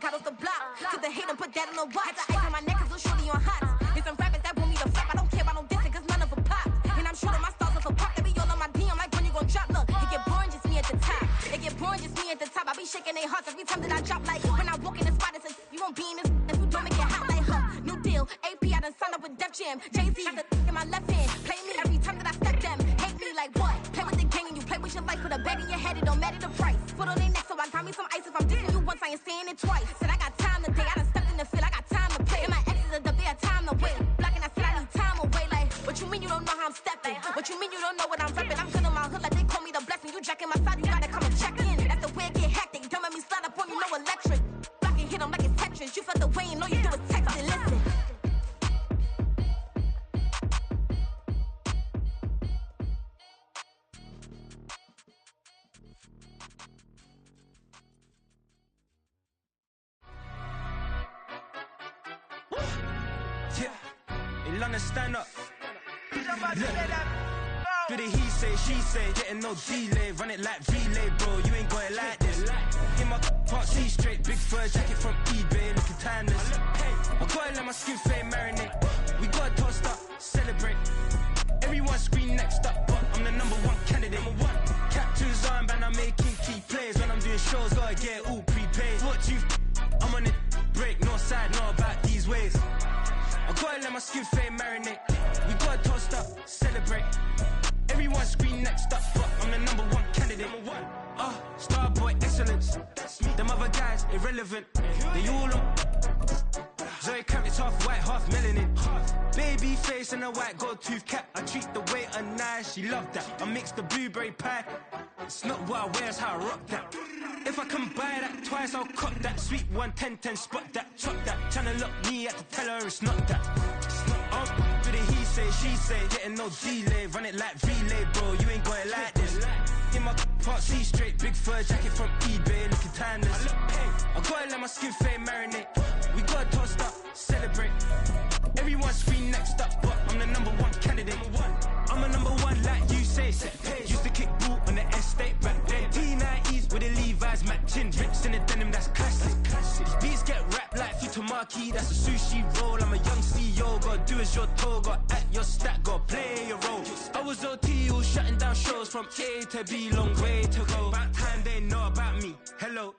titles to block. Took the hate and put that on the watch. The ice on my neck is a shorty on hot. It's some rappers that want me to flop. I don't care about no dissing, cause none of them pop. And I'm shooting my stars off a pop. They be all on my DM like when you gon' drop. Look, it get boring, just me at the top. It get boring, just me at the top. I be shaking their hearts every time that I drop. Like when I walk in the spot, it's a you won't be in this. If you don't make it hot like new deal. AP, I done signed up with Def Jam. Jay-Z got the in my left hand. Play me every time that I step them. Hate me like what? Play with the gang and you play with your life. Put a bag in your head, it don't matter the price. Put on their neck, so I got me some ice. If I'm dissing you once, I ain't saying it twice. Said I got time today, I done stepped in the field, I got time to play. And my exes are up there, time to wait. Blocking, I said I need time away. Like, what you mean you don't know how I'm stepping? What you mean you don't know what I'm repping? I'm good on my hood, like they call me the blessing. You jacking my side, you gotta come and check in. That's the way it get hectic. Don't make me slide up on you, no electric. Blocking, hit them like it's Tetris. You felt the way and all you do is text and listen. In London, stand up. Look. Do the he say, she say, getting no delay. Run it like relay, bro. You ain't got it like this. In my can't see straight. Big fur jacket from eBay, looking timeless. I gotta let my skin fade marinate. We gotta toast up, celebrate. Everyone scream next up, but I'm the #1 candidate. Captain's armband, I'm making key plays. When I'm doing shows, gotta get all prepaid. What you I'm on it, break, no side, no about these ways. I gotta let my skin fade marinate. We gotta toast up, celebrate. Everyone scream next up, but I'm the #1 candidate. Starboy excellence. Them other guys irrelevant. They all on. Zoe Kravitz half white, half melanin. Baby face and a white gold tooth cap. I treat the waiter nice, she loved that. I mix the blueberry pie. It's not what I wear, it's how I rock that. If I can buy that twice, I'll cut that. Sweet 110, spot that, chop that. Tryna look me at to tell her it's not that. Do the he say, she say, getting no delay. Run it like relay, bro. You ain't got it like this. In my can't see straight. Big fur jacket from eBay, looking timeless. I gotta let my skin fade marinate. We gotta toast up, celebrate. Everyone scream next up, but I'm the #1 candidate. I'm a #1 like you say. Used to kick ball on the estate back then. T90s with the Levi's matching. Rips in the denim, that's classic. These beats get wrapped like Futamaki. That's a sushi roll. I'm a young CEO. Gotta do as you're told. Gotta act your stat. Gotta play your role. I was OT, all shutting down shows from A to B. Long way to go. About time they know about me. Hello.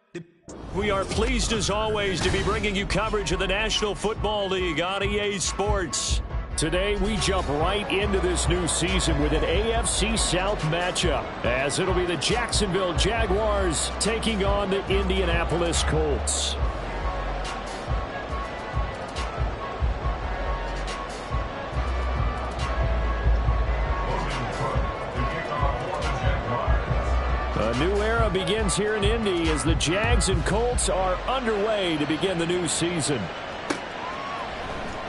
We are pleased as always to be bringing you coverage of the National Football League on EA Sports. Today we jump right into this new season with an AFC South matchup, as it'll be the Jacksonville Jaguars taking on the Indianapolis Colts. A new era begins here in Indy as the Jags and Colts are underway to begin the new season.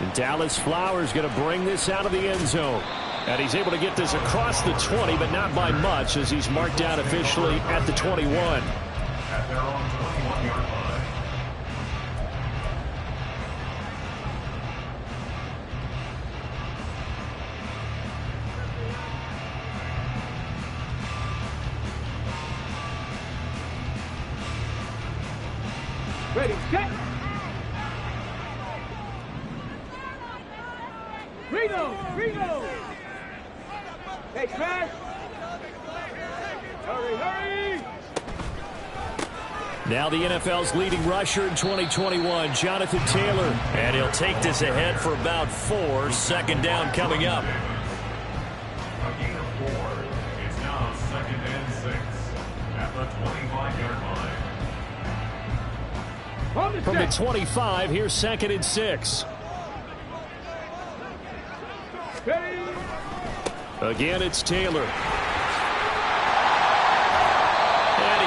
And Dallas Flowers going to bring this out of the end zone. And he's able to get this across the 20, but not by much, as he's marked down officially at the 21. At their own 21-yard line. Ready, set. Reno. Hey, Trash. Hurry. Now the NFL's leading rusher in 2021, Jonathan Taylor. And he'll take this ahead for about 4. Second down coming up. A gain of 4. It's now 2nd and 6 at the 25-yard line. From the 25, here's 2nd and 6. Again, it's Taylor. And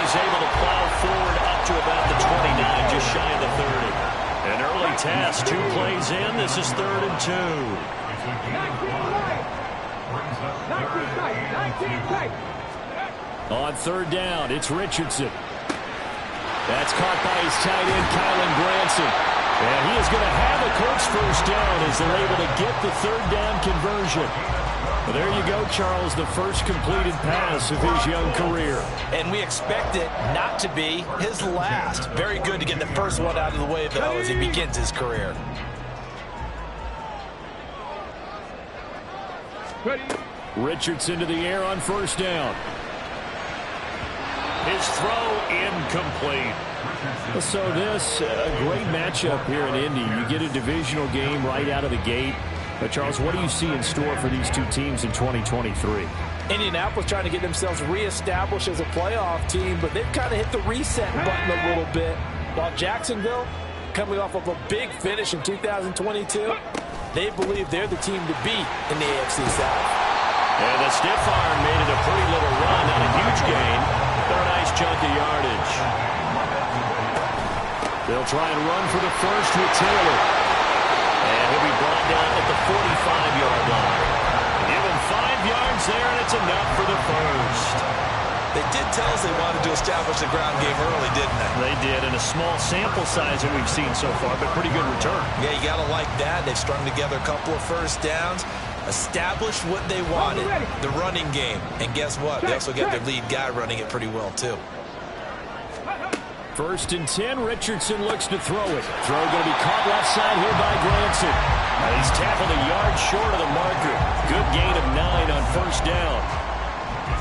he's able to plow forward up to about the 29, just shy of the 30. An early task, 2 plays in. This is 3rd and 2. It's a gain of 5. Brings up 3rd and 18. On 3rd down, it's Richardson. That's caught by his tight end, Kylen Granson. And he is going to have the Colts first down as they're able to get the 3rd down conversion. Well, there you go, Charles, the first completed pass of his young career. And we expect it not to be his last. Very good to get the first one out of the way, though, as he begins his career. Richardson to the air on first down. His throw incomplete. So this, a great matchup here in Indy. You get a divisional game right out of the gate. But, Charles, what do you see in store for these two teams in 2023? Indianapolis trying to get themselves reestablished as a playoff team, but they've kind of hit the reset button a little bit. While Jacksonville, coming off of a big finish in 2022, they believe they're the team to beat in the AFC South. And the stiff arm made it a pretty little run, not a huge gain, but a nice chunk of yardage. They'll try and run for the first with Taylor. And he'll be brought down at the 45-yard line. Give him 5 yards there, and it's enough for the first. They did tell us they wanted to establish the ground game early, didn't they? They did, in a small sample size that we've seen so far, but pretty good return. Yeah, you got to like that. They've strung together a couple of first downs, established what they wanted, the running game. And guess what? They also got their lead guy running it pretty well, too. First and 10, Richardson looks to throw it. Throw going to be caught left side here by Granson. He's tackled a yard short of the marker. Good gain of 9 on first down.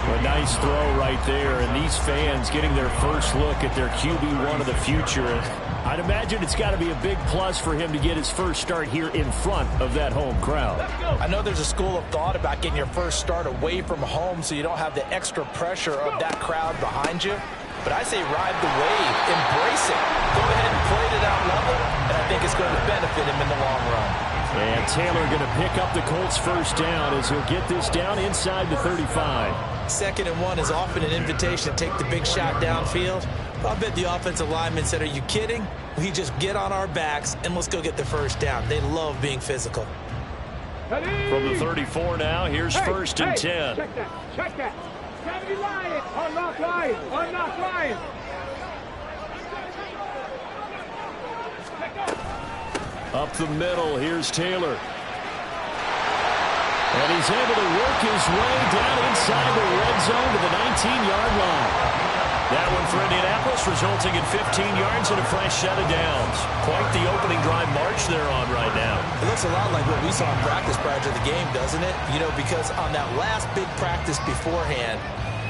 A nice throw right there, and these fans getting their first look at their QB1 of the future. I'd imagine it's got to be a big plus for him to get his first start here in front of that home crowd. I know there's a school of thought about getting your first start away from home so you don't have the extra pressure of that crowd behind you. But I say ride the wave, embrace it. Go ahead and play it at that level, and I think it's going to benefit him in the long run. And Taylor going to pick up the Colts first down as he'll get this down inside the 35. 2nd and 1 is often an invitation to take the big shot downfield. I'll bet the offensive linemen said, are you kidding? We just get on our backs and let's go get the first down. They love being physical. From the 34 now, here's first and 10. Check that. Check that. Gravity line. Unlock line. Unlock line. Up the middle, here's Taylor. And he's able to work his way down inside the red zone to the 19-yard line. That one for Indianapolis, resulting in 15 yards and a fresh set of downs. Quite the opening drive march they're on right now. It looks a lot like what we saw in practice prior to the game, doesn't it? You know, because on that last big practice beforehand,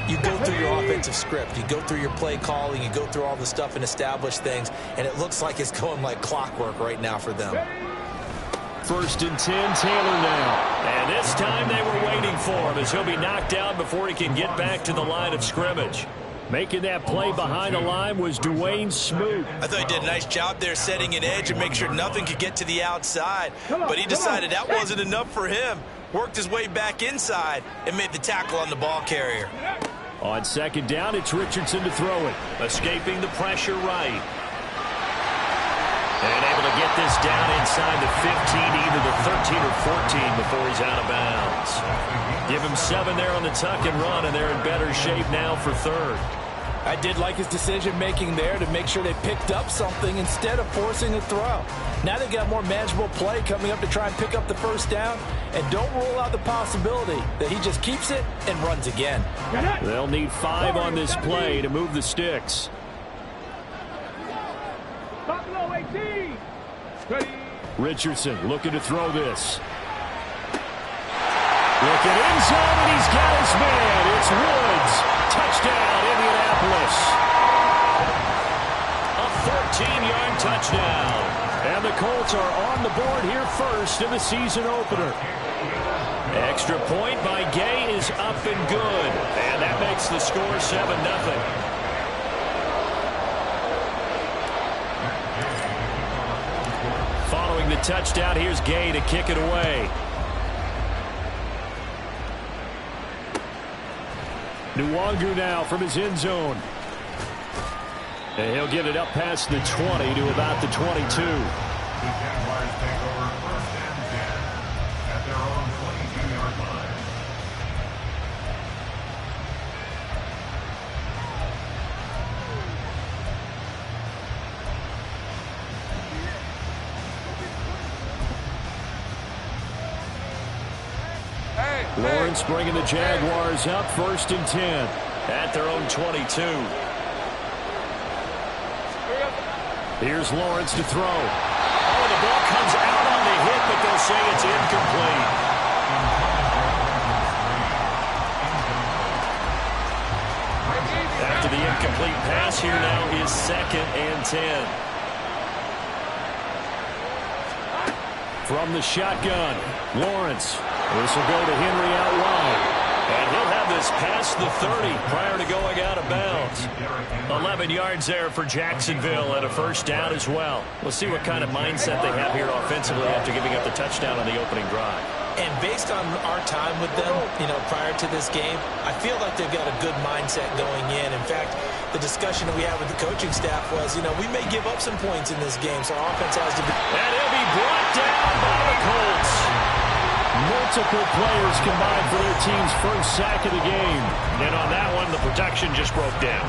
you go through your offensive script. You go through your play calling. You go through all the stuff and establish things. And it looks like it's going like clockwork right now for them. First and 10, Taylor now. And this time they were waiting for him as he'll be knocked down before he can get back to the line of scrimmage. Making that play behind the line was Dwayne Smoot. I thought he did a nice job there setting an edge and make sure nothing could get to the outside. But he decided that wasn't enough for him. Worked his way back inside and made the tackle on the ball carrier. On 2nd down, it's Richardson to throw it. Escaping the pressure right. And able to get this down inside the 15, either the 13 or 14 before he's out of bounds. Give him 7 there on the tuck and run, and they're in better shape now for 3rd. I did like his decision-making there to make sure they picked up something instead of forcing a throw. Now they've got more manageable play coming up to try and pick up the first down, and don't rule out the possibility that he just keeps it and runs again. They'll need 5 on this play to move the sticks. Buffalo 18. Ready. Richardson looking to throw this. Look at end zone, and he's got his man. It's Woods. Touchdown, Indianapolis. A 14-yard touchdown. And the Colts are on the board here first in the season opener. Extra point by Gay is up and good. And that makes the score 7-0. Following the touchdown, here's Gay to kick it away. Nwangu now from his end zone. And he'll get it up past the 20 to about the 22. The Jaguars take over 1st and 10 at their own 22-yard line. Hey. Lawrence bringing the Jaguars up 1st and 10 at their own 22. Here's Lawrence to throw. Oh, the ball comes out on the hit, but they'll say it's incomplete. After the incomplete pass, here now is 2nd and 10. From the shotgun, Lawrence. This will go to Henry out wide. And he'll have this past the 30 prior to going out of bounds. 11 yards there for Jacksonville and a 1st down as well. We'll see what kind of mindset they have here offensively after giving up the touchdown on the opening drive. And based on our time with them, prior to this game, I feel like they've got a good mindset going in. In fact, the discussion that we had with the coaching staff was, we may give up some points in this game, so our offense has to be... And he'll be brought down by the Colts. Multiple players combined for their team's 1st sack of the game. And on that one, the protection just broke down.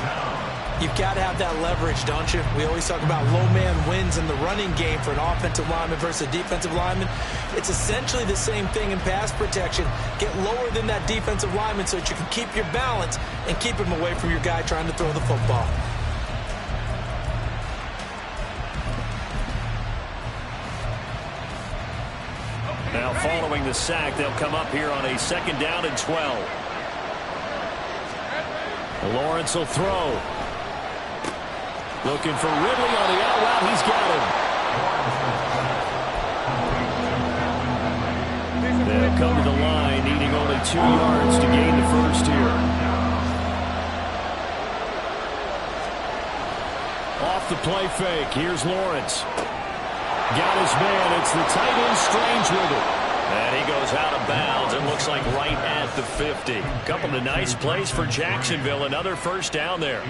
You've got to have that leverage, don't you? We always talk about low man wins in the running game for an offensive lineman versus a defensive lineman. It's essentially the same thing in pass protection. Get lower than that defensive lineman so that you can keep your balance and keep him away from your guy trying to throw the football. Now following the sack, they'll come up here on a 2nd down and 12. Lawrence will throw. Looking for Ridley on the out route. He's got him. They'll come to the line, needing only 2 yards to gain the 1st here. Off the play fake. Here's Lawrence. Got his man. It's the tight end Strange with it. And he goes out of bounds. It looks like right at the 50. Couple of nice plays for Jacksonville. Another 1st down there.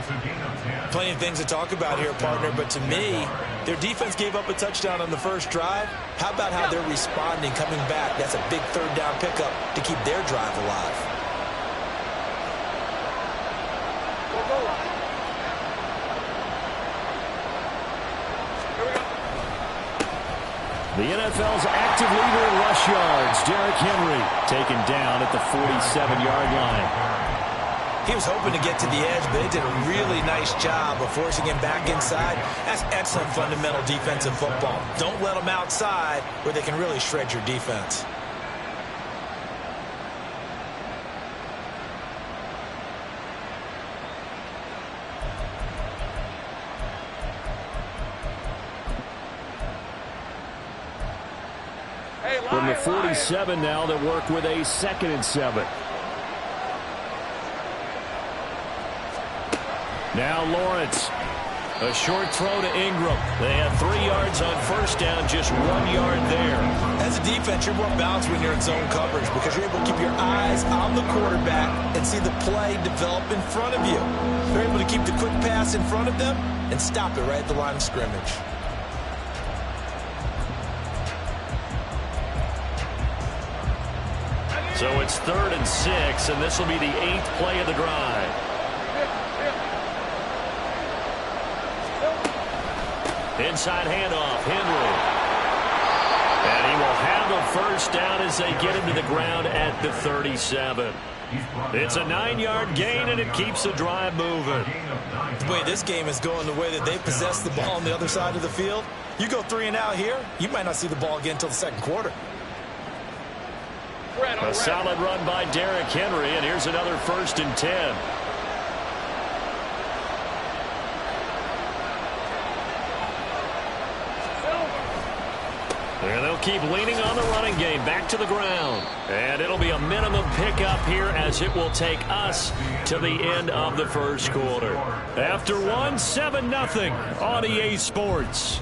Plenty of things to talk about here, partner, but to me, their defense gave up a touchdown on the 1st drive. How about how they're responding, coming back? That's a big 3rd down pickup to keep their drive alive. The NFL's active leader in rush yards, Derrick Henry, taken down at the 47-yard line. He was hoping to get to the edge, but it did a really nice job of forcing him back inside. That's excellent fundamental defensive football. Don't let them outside where they can really shred your defense. From the 47 now, they work with a 2nd and 7. Now Lawrence. A short throw to Ingram. They had 3 yards on 1st down, just 1 yard there. As a defense, you're more balanced when you're in zone coverage because you're able to keep your eyes on the quarterback and see the play develop in front of you. They're able to keep the quick pass in front of them and stop it right at the line of scrimmage. So it's 3rd and 6, and this will be the 8th play of the drive. Inside handoff, Henry. And he will have a 1st down as they get him to the ground at the 37. It's a 9-yard gain, and it keeps the drive moving. The way this game is going, the way that they possess the ball on the other side of the field, you go 3 and out here, you might not see the ball again until the 2nd quarter. A solid run by Derrick Henry, and here's another 1st and 10. And they'll keep leaning on the running game back to the ground. And it'll be a minimum pickup here as it will take us to the end of the 1st quarter. After 1, 7-0 on EA Sports.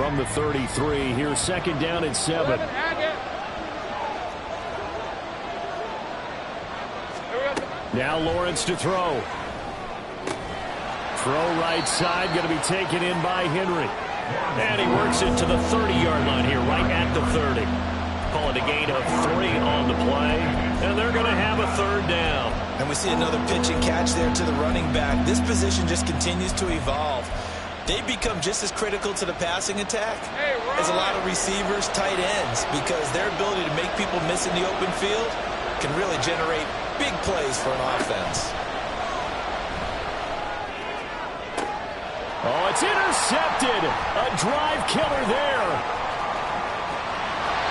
from the 33. Here's second down and 7. Now Lawrence to throw. Throw right side, going to be taken in by Henry. And he works it to the 30-yard line here, right at the 30. Call it a gain of 3 on the play, and they're going to have a third down. And we see another pitch and catch there to the running back. This position just continues to evolve. They become just as critical to the passing attack as a lot of receivers, tight ends, because their ability to make people miss in the open field can really generate big plays for an offense. Oh, it's intercepted. A drive killer there.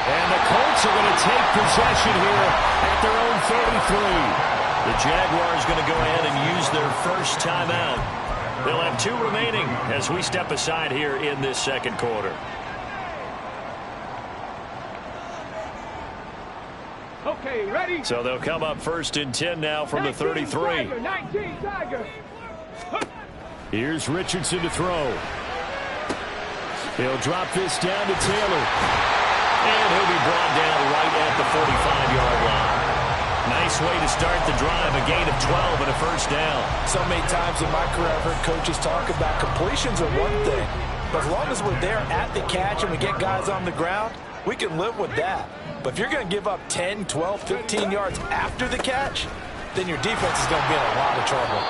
And the Colts are going to take possession here at their own 33. The Jaguars going to go ahead and use their first timeout. They'll have 2 remaining as we step aside here in this second quarter. Okay, ready? So they'll come up first and 10 now from the 33. 19 Tiger. Here's Richardson to throw. He'll drop this down to Taylor. And he'll be brought down right at the 45-yard line. Nice way to start the drive, a gain of 12 and a first down. So many times in my career I've heard coaches talk about completions are one thing, but as long as we're there at the catch and we get guys on the ground, we can live with that. But if you're going to give up 10, 12, 15 yards after the catch, then your defense is going to be in a lot of trouble.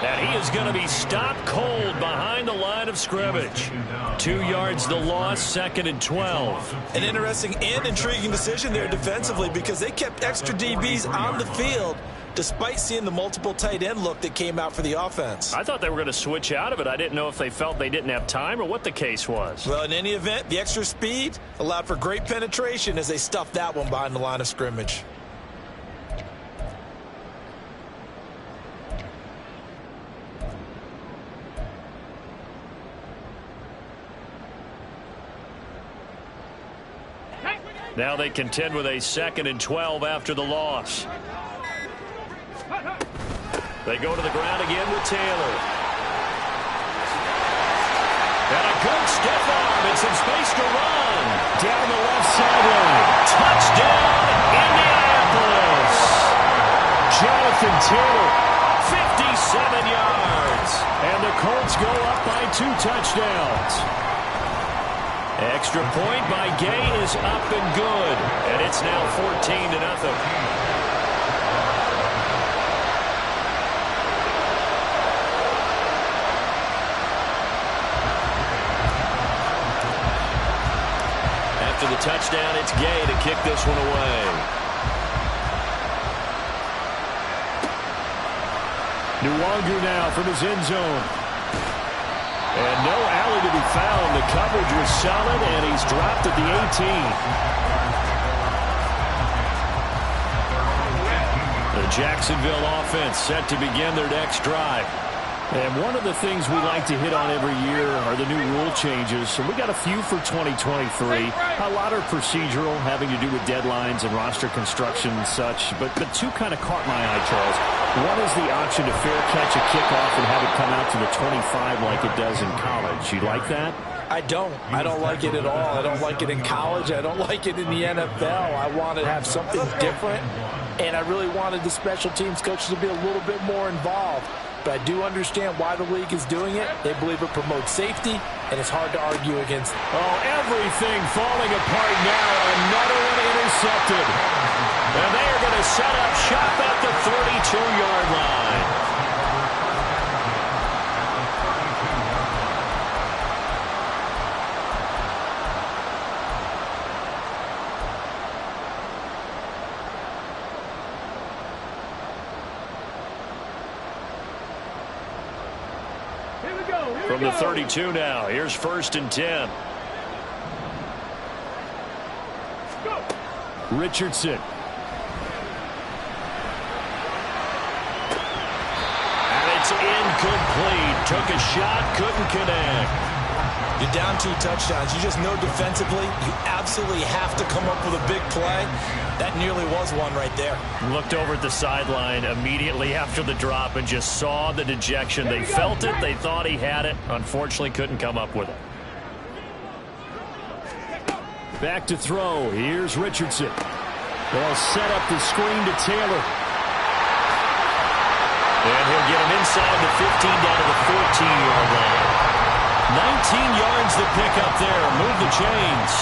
And he is going to be stopped cold behind the line of scrimmage. 2 yards the loss, second and 12. An interesting and intriguing decision there defensively because they kept extra DBs on the field despite seeing the multiple tight end look that came out for the offense. I thought they were going to switch out of it. I didn't know if they felt they didn't have time or what the case was. Well, in any event, the extra speed allowed for great penetration as they stuffed that one behind the line of scrimmage. Now they contend with a second and 12 after the loss. They go to the ground again with Taylor. And a good stiff arm and some space to run. Down the left sideline. Touchdown, Indianapolis. Jonathan Taylor, 57 yards. And the Colts go up by 2 touchdowns. Extra point by Gay is up and good. And it's now 14-0. After the touchdown, it's Gay to kick this one away. Nwangu now from his end zone. And no alley to be found. The coverage was solid, and he's dropped at the 18. The Jacksonville offense set to begin their next drive. And one of the things we like to hit on every year are the new rule changes. So we got a few for 2023. A lot are procedural, having to do with deadlines and roster construction and such. But 2 kind of caught my eye, Charles. One is the option to fair catch a kickoff and have it come out to the 25 like it does in college. You like that? I don't like it at all. I don't like it in college. I don't like it in the NFL. I want to have something different. And I really wanted the special teams coaches to be a little bit more involved. But I do understand why the league is doing it. They believe it promotes safety, and it's hard to argue against. Oh, everything falling apart now. Another one intercepted. And they are going to set up shop at the 32-yard line. From the 32 now, here's first and 10. Richardson. And it's incomplete. Took a shot, couldn't connect. You're down 2 touchdowns. You just know defensively you absolutely have to come up with a big play. That nearly was one right there. Looked over at the sideline immediately after the drop and just saw the dejection. They felt it. They thought he had it. Unfortunately, couldn't come up with it. back to throw. Here's Richardson. They'll set up the screen to Taylor. And he'll get him inside the 15 down to the 14-yard line. 19 yards to pick up there. Move the chains.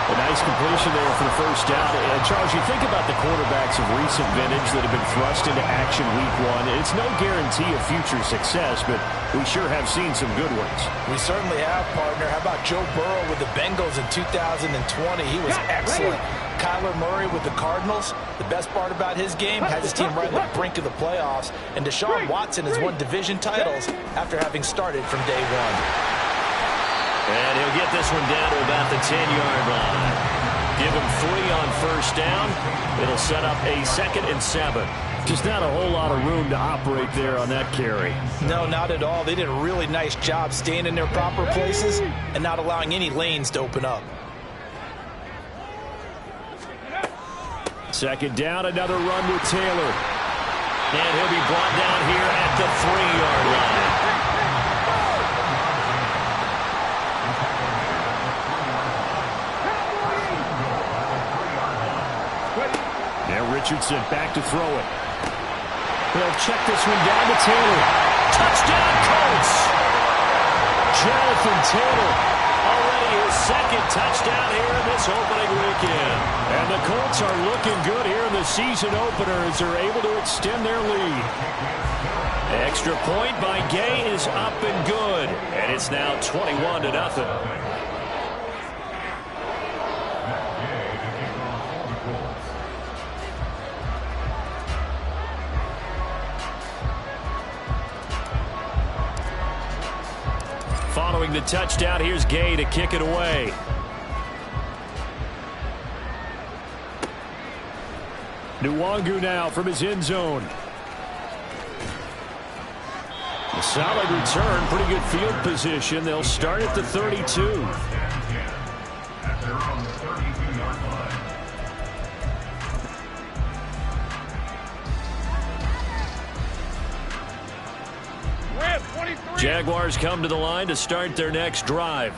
A nice completion there for the first down. And Charles, you think about the quarterbacks of recent vintage that have been thrust into action week one. It's no guarantee of future success, but we sure have seen some good ones. We certainly have, partner. How about Joe Burrow with the Bengals in 2020? He was excellent. Kyler Murray with the Cardinals. The best part about his game, has his team right on the brink of the playoffs. And Deshaun Watson has won division titles after having started from day one. And he'll get this one down to about the 10-yard line. Give him 3 on first down. It'll set up a 2nd and 7. Just not a whole lot of room to operate there on that carry. No, not at all. They did a really nice job staying in their proper places and not allowing any lanes to open up. 2nd down, another run with Taylor. And he'll be brought down here at the 3-yard line. Richardson back to throw it. They'll check this one down to Taylor. Touchdown, Colts! Jonathan Taylor, already his 2nd touchdown here in this opening weekend. And the Colts are looking good here in the season opener as they're able to extend their lead. Extra point by Gay is up and good. And it's now 21-0. Following the touchdown, here's Gay to kick it away. Nwangu now from his end zone. A solid return, pretty good field position. They'll start at the 32. Jaguars come to the line to start their next drive.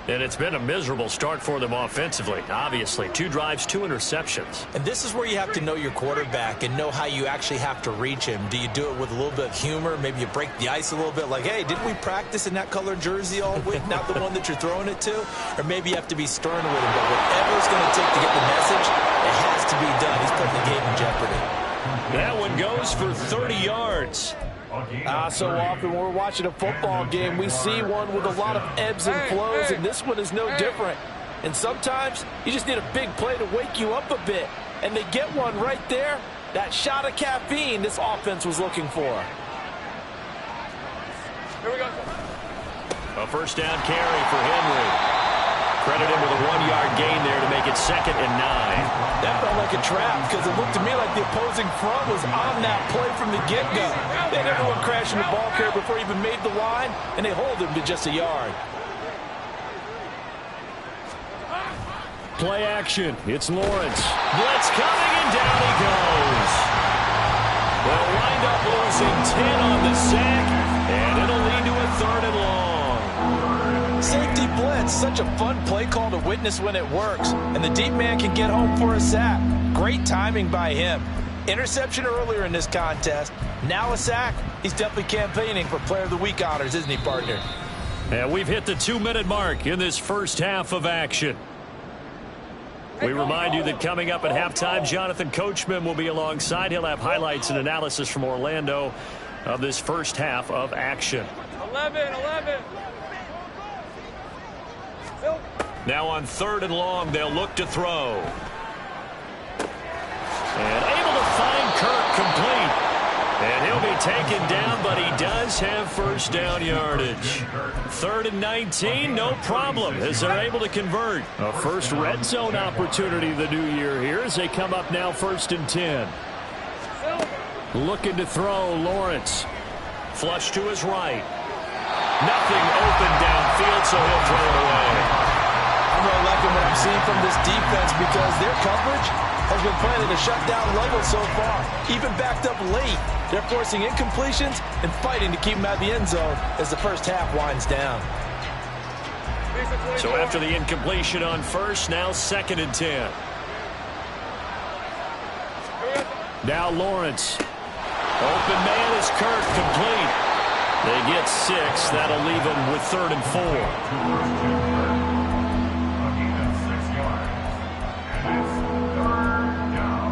And it's been a miserable start for them offensively, obviously. 2 drives, 2 interceptions. And this is where you have to know your quarterback and know how you actually have to reach him. Do you do it with a little bit of humor? Maybe you break the ice a little bit like, hey, didn't we practice in that colored jersey all week? Not the one that you're throwing it to? Or maybe you have to be stern with him. But whatever it's going to take to get the message, it has to be done. He's putting the game in jeopardy. That one goes for 30 yards. So often when we're watching a football game, we see one with a lot of ebbs and flows, and this one is no different. And sometimes you just need a big play to wake you up a bit. And they get one right there, that shot of caffeine this offense was looking for. Here we go. A first down carry for Henry. Credit him with a 1-yard gain there to make it 2nd and 9. That felt like a trap because it looked to me like the opposing front was on that play from the get-go. They had everyone crashing the ball carrier before he even made the line, and they hold him to just a yard. Play action. It's Lawrence. Blitz coming, and down he goes. They'll wind up losing 10 on the sack, and it'll lead to a 3rd and long. Safety blitz, such a fun play call to witness when it works. And the deep man can get home for a sack. Great timing by him. Interception earlier in this contest. Now a sack. He's definitely campaigning for Player of the Week honors, isn't he, partner? And we've hit the 2-minute mark in this first half of action. We remind you that coming up at halftime, Jonathan Coachman will be alongside. He'll have highlights and analysis from Orlando of this first half of action. 11. Now on 3rd and long, they'll look to throw. And able to find Kirk complete. And he'll be taken down, but he does have first down yardage. 3rd and 19, no problem, as they're able to convert. A first red zone opportunity the new year here as they come up now 1st and 10. Looking to throw, Lawrence. Flush to his right. Nothing open downfield, so he'll throw it away. I'm really liking what I'm seeing from this defense because their coverage has been playing at a shutdown level so far. Even backed up late, they're forcing incompletions and fighting to keep them out of the end zone as the first half winds down. So after the incompletion on first, now 2nd and 10. Now Lawrence. Open man is Kirk, complete. They get 6. That'll leave them with 3rd and 4. Again, 6 yards. And it's 3rd down.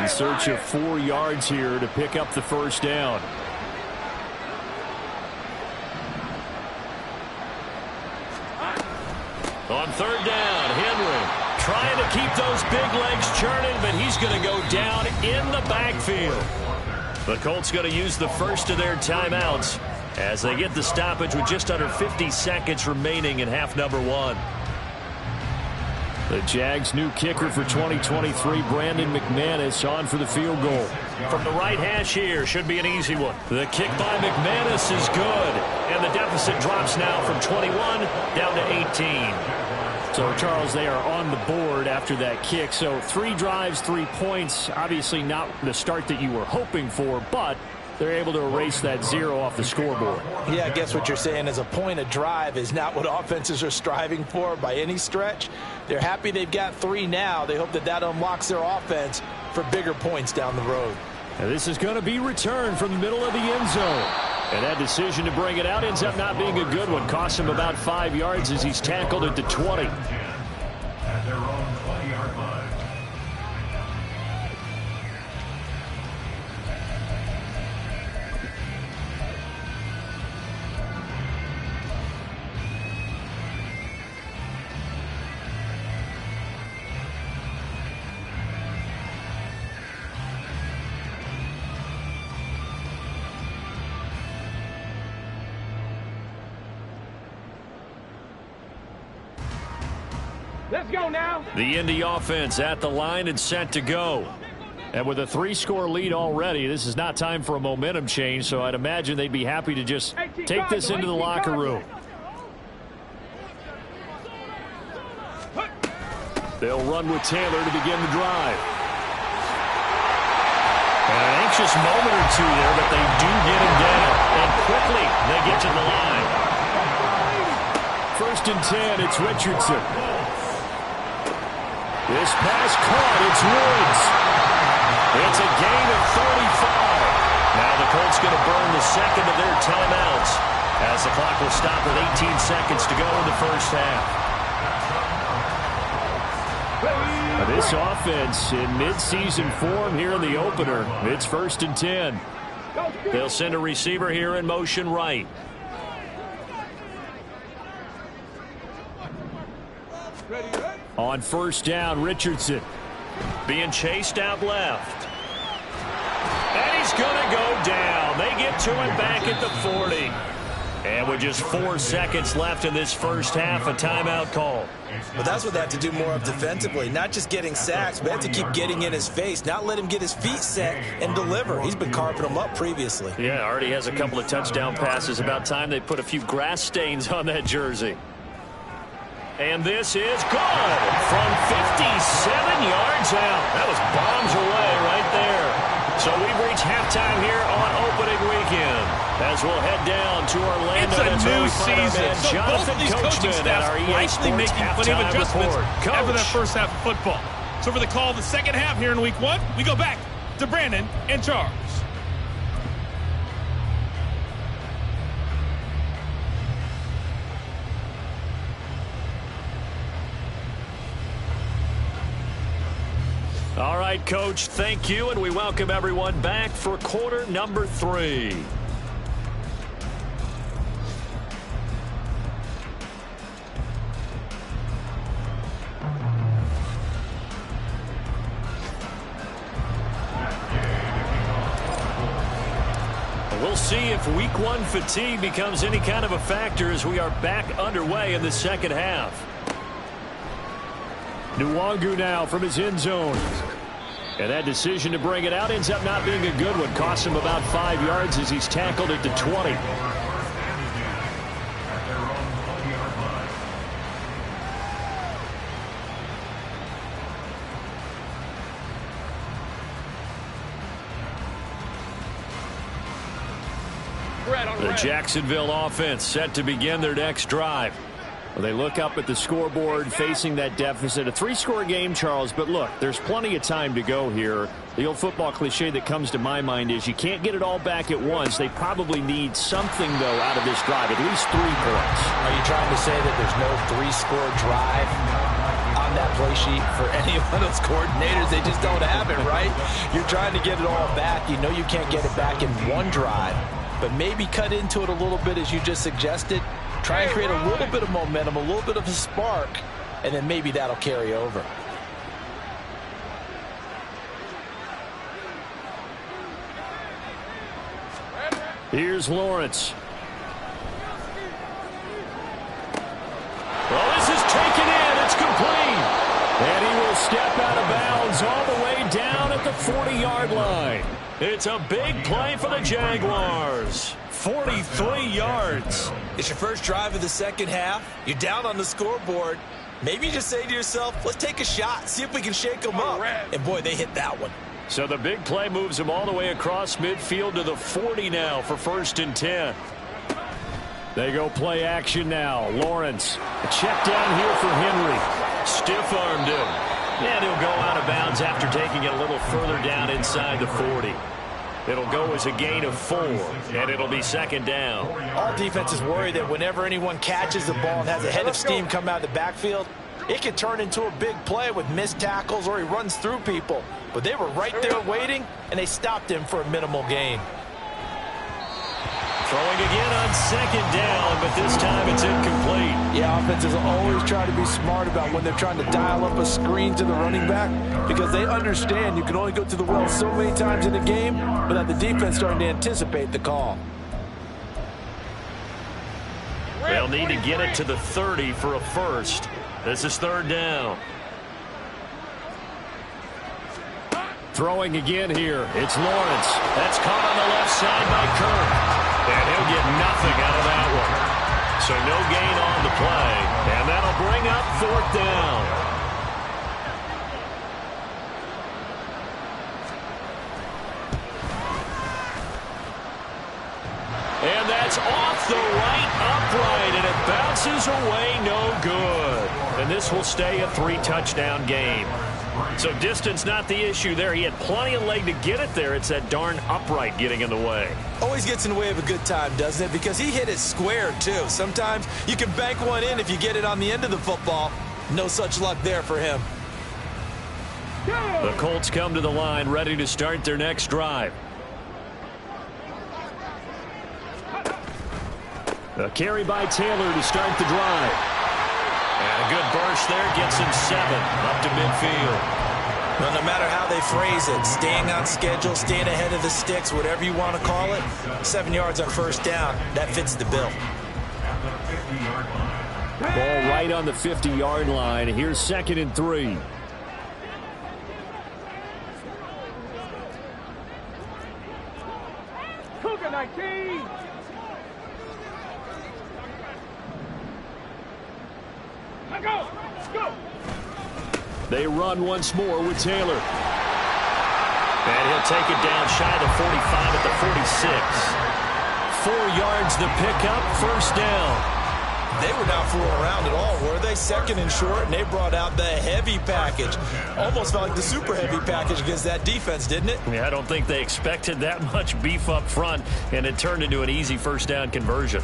In search of 4 yards here to pick up the first down. On 3rd down, Henry trying to keep those big legs churning, but he's going to go down in the backfield. The Colts going to use the first of their timeouts as they get the stoppage with just under 50 seconds remaining in half number 1. The Jags' new kicker for 2023, Brandon McManus, on for the field goal. From the right hash here, should be an easy one. The kick by McManus is good, and the deficit drops now from 21 down to 18. So, Charles, they are on the board after that kick. So 3 drives, 3 points. Obviously not the start that you were hoping for, but they're able to erase that 0 off the scoreboard. Yeah, I guess what you're saying is a point a drive is not what offenses are striving for by any stretch. They're happy they've got 3 now. They hope that that unlocks their offense for bigger points down the road. And this is going to be returned from the middle of the end zone. And that decision to bring it out ends up not being a good one. Costs him about 5 yards as he's tackled at the 20. At their own 20-yard line. Let's go now. The Indy offense at the line and set to go. And with a 3-score lead already, this is not time for a momentum change, so I'd imagine they'd be happy to just take this into the locker room. They'll run with Taylor to begin the drive. An anxious moment or two there, but they do get him down. And quickly, they get to the line. 1st and 10, it's Richardson. This pass caught, it's Woods. It's a gain of 35. Now the Colts going to burn the 2nd of their timeouts as the clock will stop with 18 seconds to go in the first half. This offense in midseason form here in the opener. It's 1st and 10. They'll send a receiver here in motion right. On 1st down, Richardson being chased out left. And he's going to go down. They get to him back at the 40. And with just 4 seconds left in this first half, a timeout call. But that's what they have to do more of defensively. Not just getting sacks, but they have to keep getting in his face. Not let him get his feet set and deliver. He's been carving them up previously. Yeah, already has a couple of touchdown passes. About time they put a few grass stains on that jersey. And this is good from 57 yards out. That was bombs away right there. So we've reached halftime here on opening weekend as we'll head down to Orlando. It's a new season, so both of these coaching staffs likely making plenty of adjustments after that first half of football. So for the call of the second half here in week 1, we go back to Brandon and Charles. All right, Coach, thank you, and we welcome everyone back for quarter number 3. We'll see if week 1 fatigue becomes any kind of a factor as we are back underway in the second half. Nwangu now from his end zone. And that decision to bring it out ends up not being a good one. Costs him about 5 yards as he's tackled at the 20. The Jacksonville offense set to begin their next drive. Well, they look up at the scoreboard facing that deficit. A 3-score game, Charles, but look, there's plenty of time to go here. The old football cliche that comes to my mind is you can't get it all back at once. They probably need something, though, out of this drive, at least 3 points. Are you trying to say that there's no 3-score drive on that play sheet for any one of those coordinators? They just don't have it, right? You're trying to get it all back. You know you can't get it back in one drive, but maybe cut into it a little bit as you just suggested. Try and create a little bit of momentum, a little bit of a spark, and then maybe that'll carry over. Here's Lawrence. Well, this is taken in. It's complete. And he will step out of bounds all the way down at the 40-yard line. It's a big play for the Jaguars. 43 yards. It's your first drive of the second half. You're down on the scoreboard. Maybe you just say to yourself, let's take a shot, see if we can shake them up. And, boy, they hit that one. So the big play moves them all the way across midfield to the 40 now for 1st and 10. They go play action now. Lawrence, a check down here for Henry. Stiff-armed him. And he'll go out of bounds after taking it a little further down inside the 40. It'll go as a gain of 4, and it'll be 2nd down. All defenses worry that whenever anyone catches the ball and has a head of steam come out of the backfield, it can turn into a big play with missed tackles or he runs through people. But they were right there waiting, and they stopped him for a minimal gain. Throwing again on 2nd down, but this time it's incomplete. Yeah, offenses always try to be smart about when they're trying to dial up a screen to the running back because they understand you can only go to the well so many times in a game without the defense starting to anticipate the call. They'll need to get it to the 30 for a first. This is 3rd down. Throwing again here. It's Lawrence. That's caught on the left side by Kirk. And he'll get nothing out of that one. So no gain on the play. And that'll bring up 4th down. And that's off the right upright. And it bounces away no good. And this will stay a 3-touchdown game. So distance not the issue there. He had plenty of leg to get it there. It's that darn upright getting in the way. Always gets in the way of a good time, doesn't it? Because he hit it square, too. Sometimes you can bank one in if you get it on the end of the football. No such luck there for him. The Colts come to the line ready to start their next drive. A carry by Taylor to start the drive. And a good burst there gets him 7 up to midfield. Well, no matter how they phrase it, staying on schedule, staying ahead of the sticks, whatever you want to call it, 7 yards on 1st down, that fits the bill. Ball right on the 50-yard line. Here's 2nd and 3. Cougar 19. Go! Go! They run once more with Taylor. And he'll take it down shy of the 45 at the 46. 4 yards the pickup, 1st down. They were not fooling around at all, were they? 2nd and short, and they brought out the heavy package. Almost felt like the super heavy package against that defense, didn't it? Yeah, I don't think they expected that much beef up front, and it turned into an easy 1st down conversion.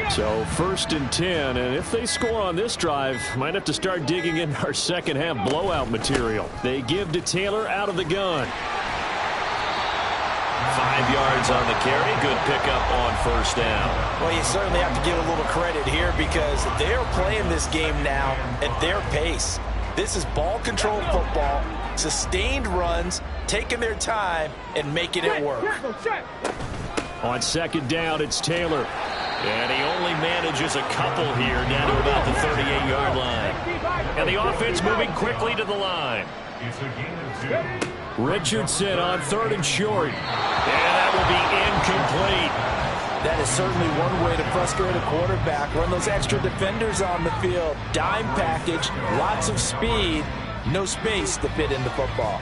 So 1st and 10, and if they score on this drive, might have to start digging in our second half blowout material. They give to Taylor out of the gun. 5 yards on the carry. Good pickup on 1st down. Well, you certainly have to give a little credit here because they're playing this game now at their pace. This is ball control football, sustained runs, taking their time and making it work. On 2nd down, it's Taylor. And he only manages a couple here down to about the 38-yard line. And the offense moving quickly to the line. It's a gain of 2. Richardson on 3rd and short. And that will be incomplete. That is certainly one way to frustrate a quarterback. Run those extra defenders on the field. Dime package, lots of speed, no space to fit in the football.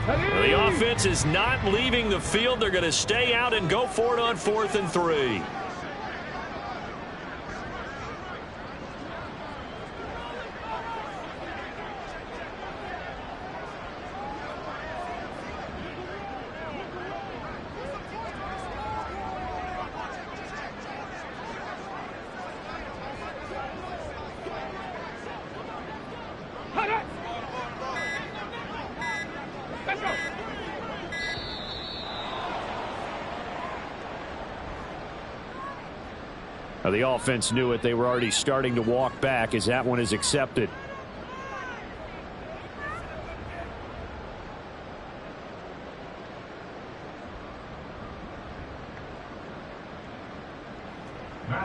The offense is not leaving the field. They're going to stay out and go for it on 4th and 3. The offense knew it. They were already starting to walk back as that one is accepted.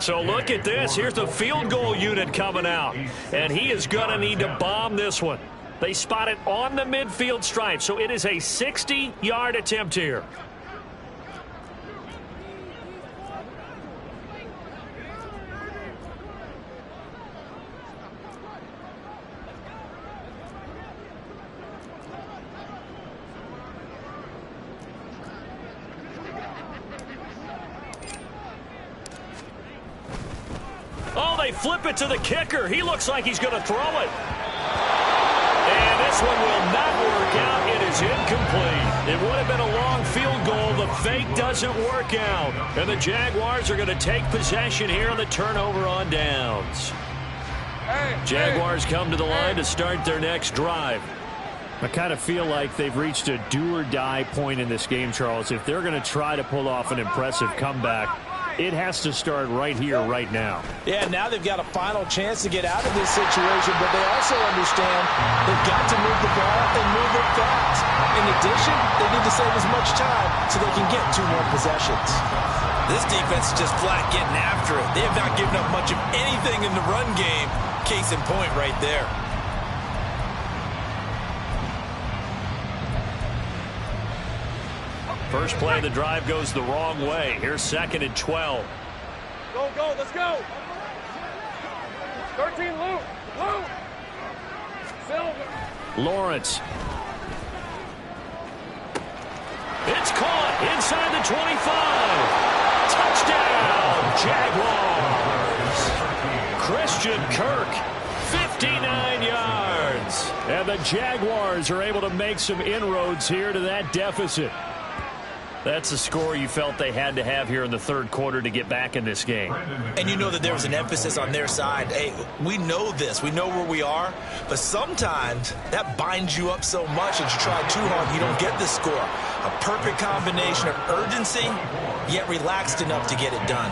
So look at this. Here's the field goal unit coming out. And he is going to need to bomb this one. They spot it on the midfield stripe. So it is a 60-yard attempt here. Flip it to the kicker. He looks like he's going to throw it. And this one will not work out. It is incomplete. It would have been a long field goal. The fake doesn't work out. And the Jaguars are going to take possession here on the turnover on downs. Jaguars come to the line to start their next drive. I kind of feel like they've reached a do-or-die point in this game, Charles. If they're going to try to pull off an impressive comeback, it has to start right here, right now. Yeah, now they've got a final chance to get out of this situation, but they also understand they've got to move the ball and move it fast. In addition, they need to save as much time so they can get 2 more possessions. This defense is just flat getting after it. They have not given up much of anything in the run game. Case in point right there. First play of the drive goes the wrong way. Here's 2nd and 12. Go, go, let's go. 13, Luke. Luke. Silver. Lawrence. It's caught inside the 25. Touchdown, Jaguars. Christian Kirk, 59 yards. And the Jaguars are able to make some inroads here to that deficit. That's the score you felt they had to have here in the 3rd quarter to get back in this game. And you know that there was an emphasis on their side. Hey, we know this. We know where we are. But sometimes that binds you up so much that you try too hard, you don't get the score. A perfect combination of urgency, yet relaxed enough to get it done.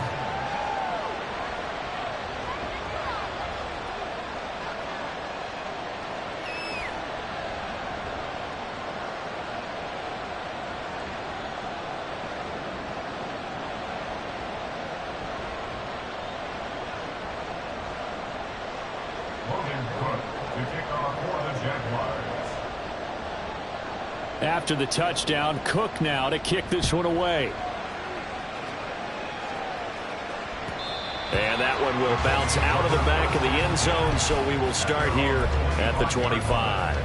After the touchdown, Cook now to kick this one away. And that one will bounce out of the back of the end zone, so we will start here at the 25.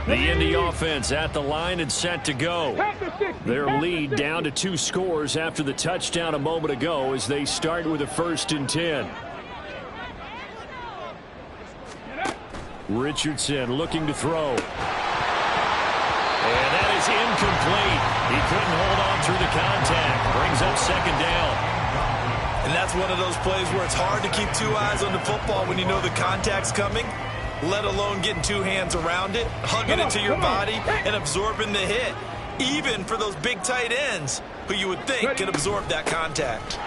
The Indy offense at the line and set to go. Their lead down to 2 scores after the touchdown a moment ago as they start with a 1st and 10. Richardson looking to throw. And that is incomplete. He couldn't hold on through the contact. Brings up 2nd down. And that's one of those plays where it's hard to keep two eyes on the football when you know the contact's coming, let alone getting two hands around it, hugging it to your body, and absorbing the hit, even for those big tight ends who you would think can absorb that contact.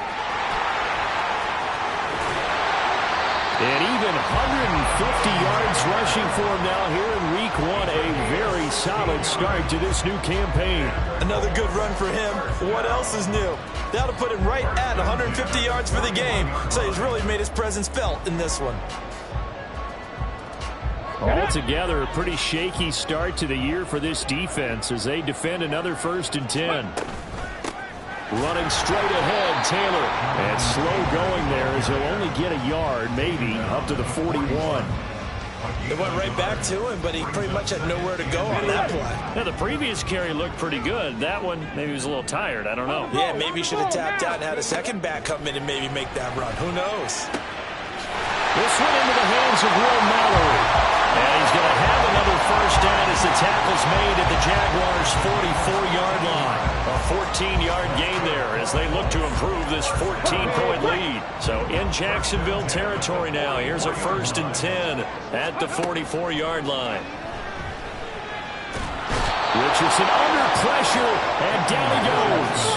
And even 150 yards rushing for him now here in week 1. A very solid start to this new campaign. Another good run for him. What else is new? That'll put him right at 150 yards for the game. So he's really made his presence felt in this one. Altogether, a pretty shaky start to the year for this defense as they defend another 1st and 10. Running straight ahead, Taylor. And slow going there as he'll only get a yard, maybe, up to the 41. It went right back to him, but he pretty much had nowhere to go on that play. Yeah, the previous carry looked pretty good. That one, maybe he was a little tired. I don't know. Yeah, maybe he should have tapped out and had a second back come in and maybe make that run. Who knows? This one into the hands of Will Mallory. And he's going to have another 1st down as the tackle's made at the Jaguars' 44-yard line. A 14-yard gain there as they look to improve this 14-point lead. So in Jacksonville territory now. Here's a 1st and 10 at the 44-yard line. Richardson under pressure, and down he goes.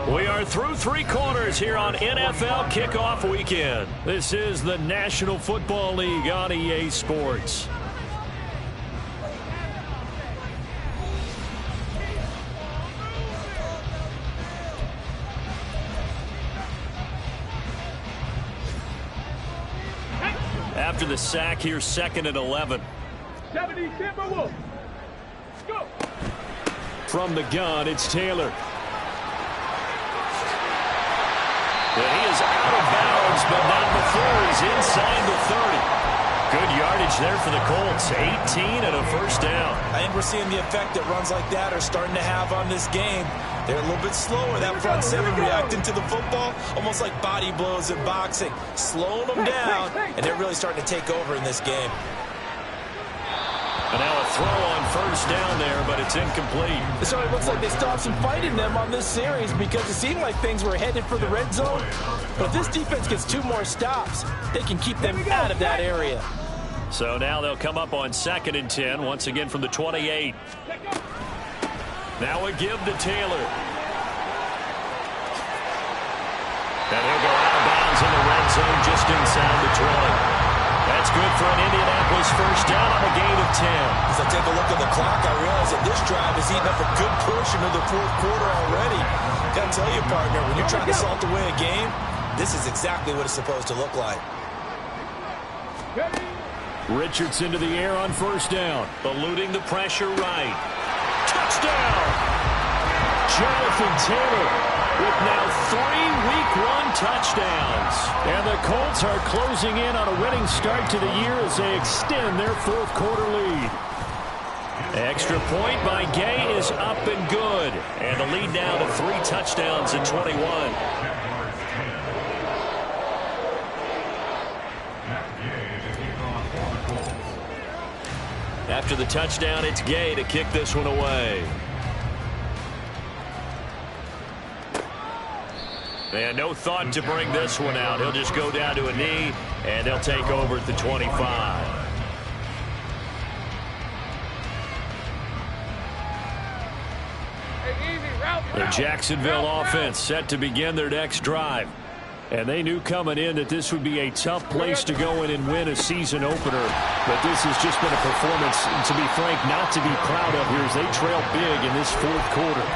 We are through 3 quarters here on NFL Kickoff Weekend. This is the National Football League on EA Sports. After the sack, here's 2nd and 11. 70 Timberwolves. Go. From the gun, it's Taylor. And he is out of bounds, but not before he's inside the 30. Good yardage there for the Colts. 18 and a 1st down. I think we're seeing the effect that runs like that are starting to have on this game. They're a little bit slower. That front 7 reacting to the football, almost like body blows in boxing. Slowing them down, and they're really starting to take over in this game. And now a throw on 1st down there, but it's incomplete. So it looks like they stopped some fight in them on this series because it seemed like things were headed for the red zone. But if this defense gets 2 more stops, they can keep them out of that area. So now they'll come up on 2nd and 10, once again from the 28. Now a give to Taylor. And he'll go out of bounds in the red zone just inside the 20. That's good for an Indianapolis 1st down on a gain of 10. As I take a look at the clock, I realize that this drive has eaten up a good portion of the 4th quarter already. Got to tell you, partner, when you're trying to salt away a game, this is exactly what it's supposed to look like. Richardson to the air on 1st down, eluding the pressure right. Touchdown! Jonathan Taylor with now 3 Week 1 touchdowns. And the Colts are closing in on a winning start to the year as they extend their 4th quarter lead. Extra point by Gay is up and good. And the lead now to 3 touchdowns in 21. After the touchdown, it's Gay to kick this one away. And no thought to bring this one out. He'll just go down to a knee, and they'll take over at the 25. The Jacksonville offense set to begin their next drive. And they knew coming in that this would be a tough place to go in and win a season opener. But this has just been a performance, to be frank, not to be proud of here as they trail big in this 4th quarter.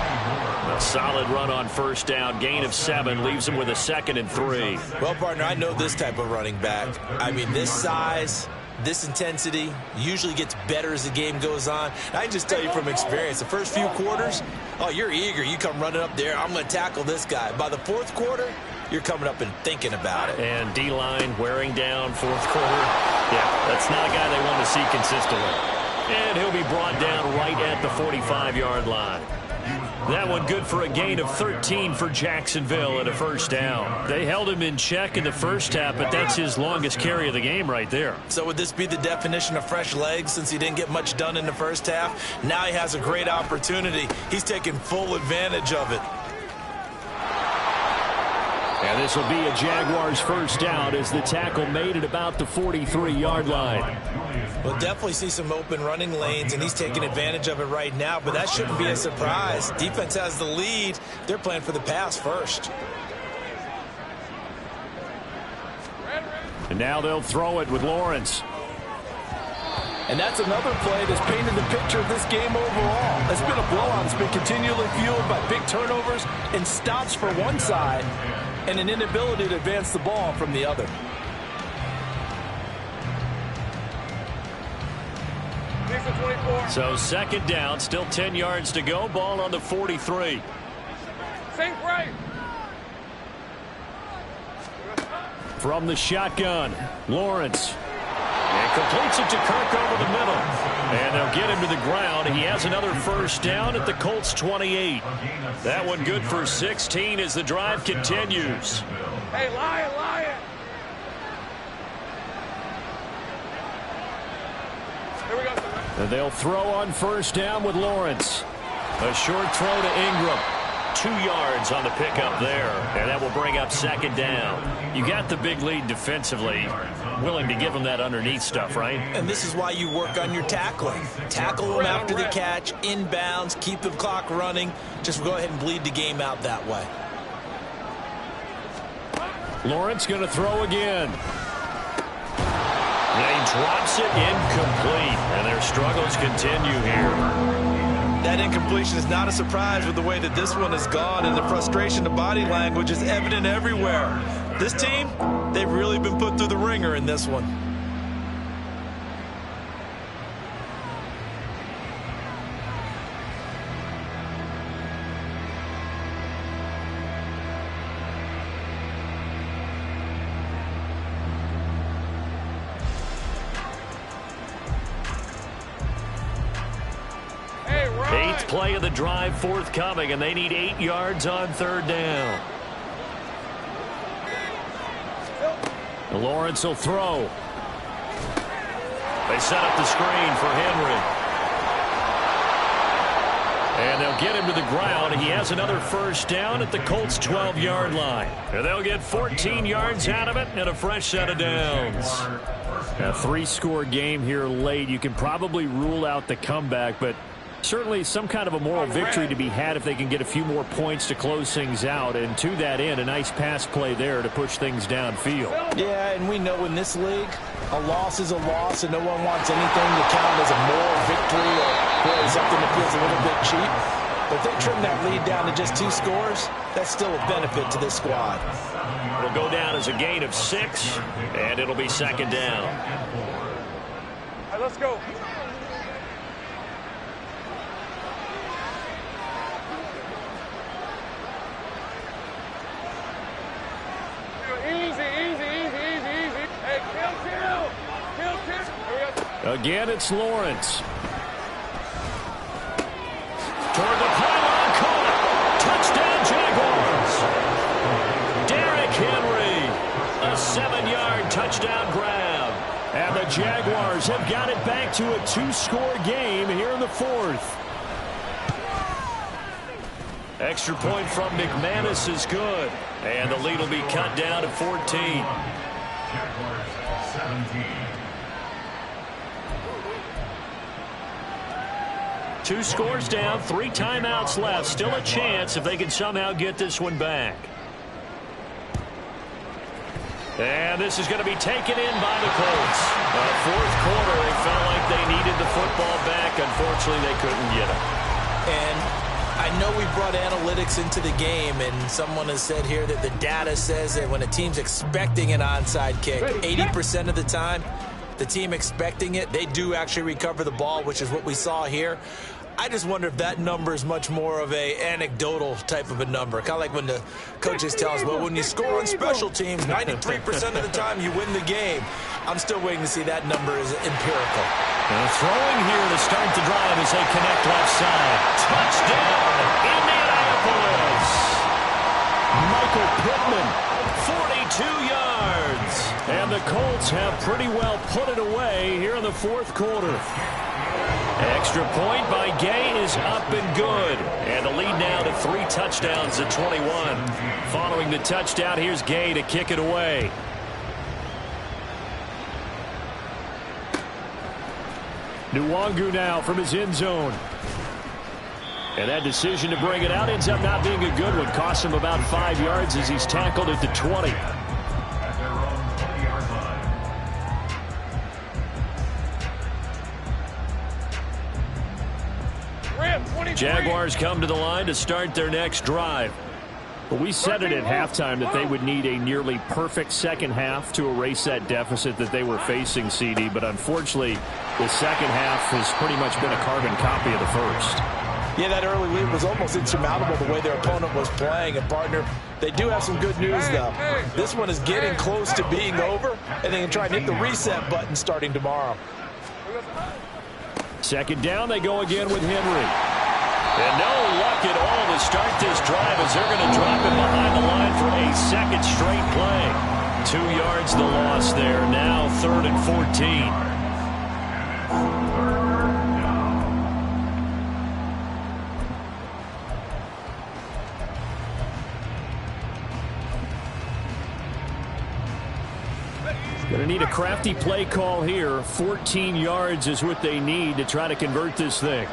A solid run on 1st down, gain of 7, leaves them with a 2nd and 3. Well, partner, I know this type of running back. I mean, this size, this intensity usually gets better as the game goes on. And I can just tell you from experience, the first few quarters, oh, you're eager. You come running up there, I'm going to tackle this guy. By the 4th quarter, you're coming up and thinking about it. And D-line wearing down 4th quarter. Yeah, that's not a guy they want to see consistently. And he'll be brought down right at the 45-yard line. That one good for a gain of 13 for Jacksonville and a first down. They held him in check in the first half, but that's his longest carry of the game right there. So would this be the definition of fresh legs since he didn't get much done in the first half? Now he has a great opportunity. He's taking full advantage of it. And this will be a Jaguars first down as the tackle made at about the 43-yard line. We'll definitely see some open running lanes, and he's taking advantage of it right now, but that shouldn't be a surprise. Defense has the lead. They're playing for the pass first. And now they'll throw it with Lawrence. And that's another play that's painted the picture of this game overall. It's been a blowout. It's been continually fueled by big turnovers and stops for one side and an inability to advance the ball from the other. So second down, still 10 yards to go. Ball on the 43. Think right. From the shotgun, Lawrence. And completes it to Kirk over the middle. And they'll get him to the ground. He has another first down at the Colts 28. That one good for 16 as the drive continues. Hey, Lion. Here we go. And they'll throw on first down with Lawrence. A short throw to Ingram. 2 yards on the pickup there. And that will bring up second down. You got the big lead defensively. Willing to give them that underneath stuff, right? And this is why you work on your tackling. Tackle them after the catch, inbounds, keep the clock running. Just go ahead and bleed the game out that way. Lawrence going to throw again. And he drops it incomplete. And their struggles continue here. That incompletion is not a surprise with the way that this one has gone, and the frustration, the body language is evident everywhere. This team, they've really been put through the ringer in this one. Eighth play of the drive forthcoming, and they need 8 yards on third down. Lawrence will throw. They set up the screen for Henry. And they'll get him to the ground. He has another first down at the Colts 12-yard line. And they'll get 14 yards out of it and a fresh set of downs. A 3-score game here late. You can probably rule out the comeback, but certainly some kind of a moral victory to be had if they can get a few more points to close things out. And to that end, a nice pass play there to push things downfield. Yeah, and we know in this league, a loss is a loss, and no one wants anything to count as a moral victory or really something that feels a little bit cheap. But if they trim that lead down to just 2 scores, that's still a benefit to this squad. It'll go down as a gain of 6, and it'll be second down. All right, let's go. Again, it's Lawrence. Toward the pylon, caught. Touchdown, Jaguars. Derrick Henry, a 7-yard touchdown grab. And the Jaguars have got it back to a 2-score game here in the 4th. Extra point from McManus is good. And the lead will be cut down to 14. Jaguars 17. 2 scores down, 3 timeouts left. Still a chance if they can somehow get this one back. And this is going to be taken in by the Colts. Fourth quarter, they felt like they needed the football back. Unfortunately, they couldn't get it. And I know we brought analytics into the game, and someone has said here that the data says that when a team's expecting an onside kick, 80% of the time, the team expecting it, they do actually recover the ball, which is what we saw here. I just wonder if that number is much more of a anecdotal type of a number. Kind of like when the coaches tell us, well, when you score on special teams, 93% of the time you win the game. I'm still waiting to see that number is empirical. And throwing here to start the drive as they connect left side. Touchdown, Indianapolis! Michael Pittman, 42 yards. And the Colts have pretty well put it away here in the fourth quarter. Extra point by Gay is up and good. And the lead now to 3 touchdowns at 21. Following the touchdown, here's Gay to kick it away. Nwangu now from his end zone. And that decision to bring it out ends up not being a good one. Costs him about 5 yards as he's tackled at the 20. Jaguars come to the line to start their next drive. But we said it at halftime that they would need a nearly perfect second half to erase that deficit that they were facing, CD. But unfortunately, the second half has pretty much been a carbon copy of the first. Yeah, that early lead was almost insurmountable the way their opponent was playing. And, partner, they do have some good news, though. This one is getting close to being over, and they can try and hit the reset button starting tomorrow. Second down, they go again with Henry. And no luck at all to start this drive as they're going to drop him behind the line for a second straight play. 2 yards the loss there. Now 3rd and 14. Going to need a crafty play call here. 14 yards is what they need to try to convert this thing.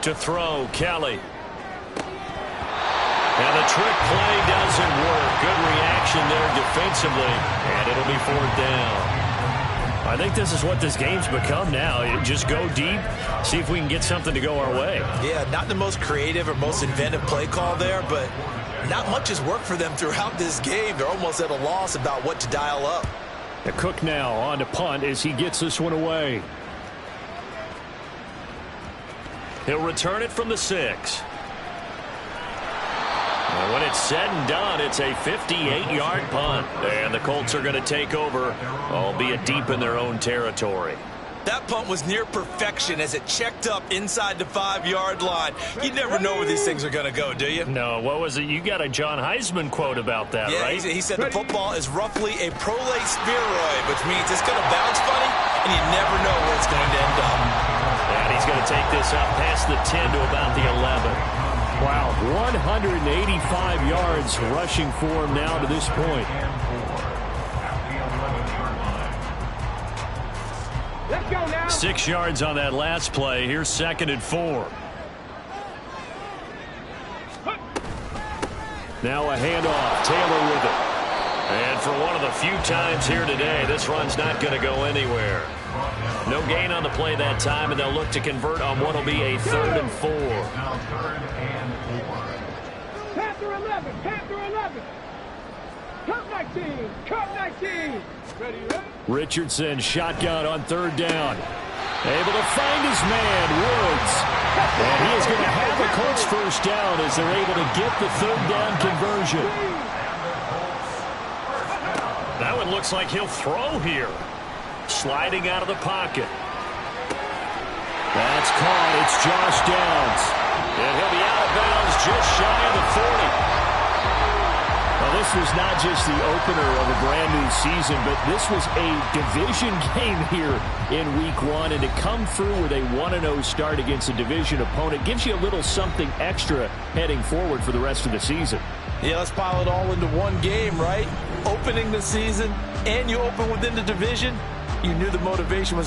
To throw, Kelly. And the trick play doesn't work. Good reaction there defensively. And it'll be 4th down. I think this is what this game's become now. Just go deep, see if we can get something to go our way. Yeah, not the most creative or most inventive play call there, but not much has worked for them throughout this game. They're almost at a loss about what to dial up. The Cook now on to punt as he gets this one away. He'll return it from the 6. And when it's said and done, it's a 58-yard punt. And the Colts are going to take over, albeit deep in their own territory. That punt was near perfection as it checked up inside the 5-yard line. You never know where these things are going to go, do you? No, what was it? You got a John Heisman quote about that, yeah, right? He said the football is roughly a prolate spheroid, which means it's going to bounce funny, and you never know where it's going to end up. And he's going to take this up past the 10 to about the 11. Wow, 185 yards rushing for him now to this point. Let's go now. 6 yards on that last play. Here's 2nd and 4. Now a handoff. Taylor with it. And for one of the few times here today, this run's not going to go anywhere. No gain on the play that time, and they'll look to convert on what will be a 3rd and 4. Panther 11, Panther 11. Cut 19, cut 19. Ready, ready. Richardson shotgun on 3rd down. Able to find his man, Woods. And he is going to have a Colts first down as they're able to get the 3rd down conversion. That one looks like he'll throw here. Sliding out of the pocket. That's caught. It's Josh Downs. And he'll be out of bounds just shy of the 40. Well, this was not just the opener of a brand new season, but this was a division game here in week 1. And to come through with a 1-0 start against a division opponent gives you a little something extra heading forward for the rest of the season. Yeah, let's pile it all into one game, right? Opening the season, and you open within the division. You knew the motivation was going to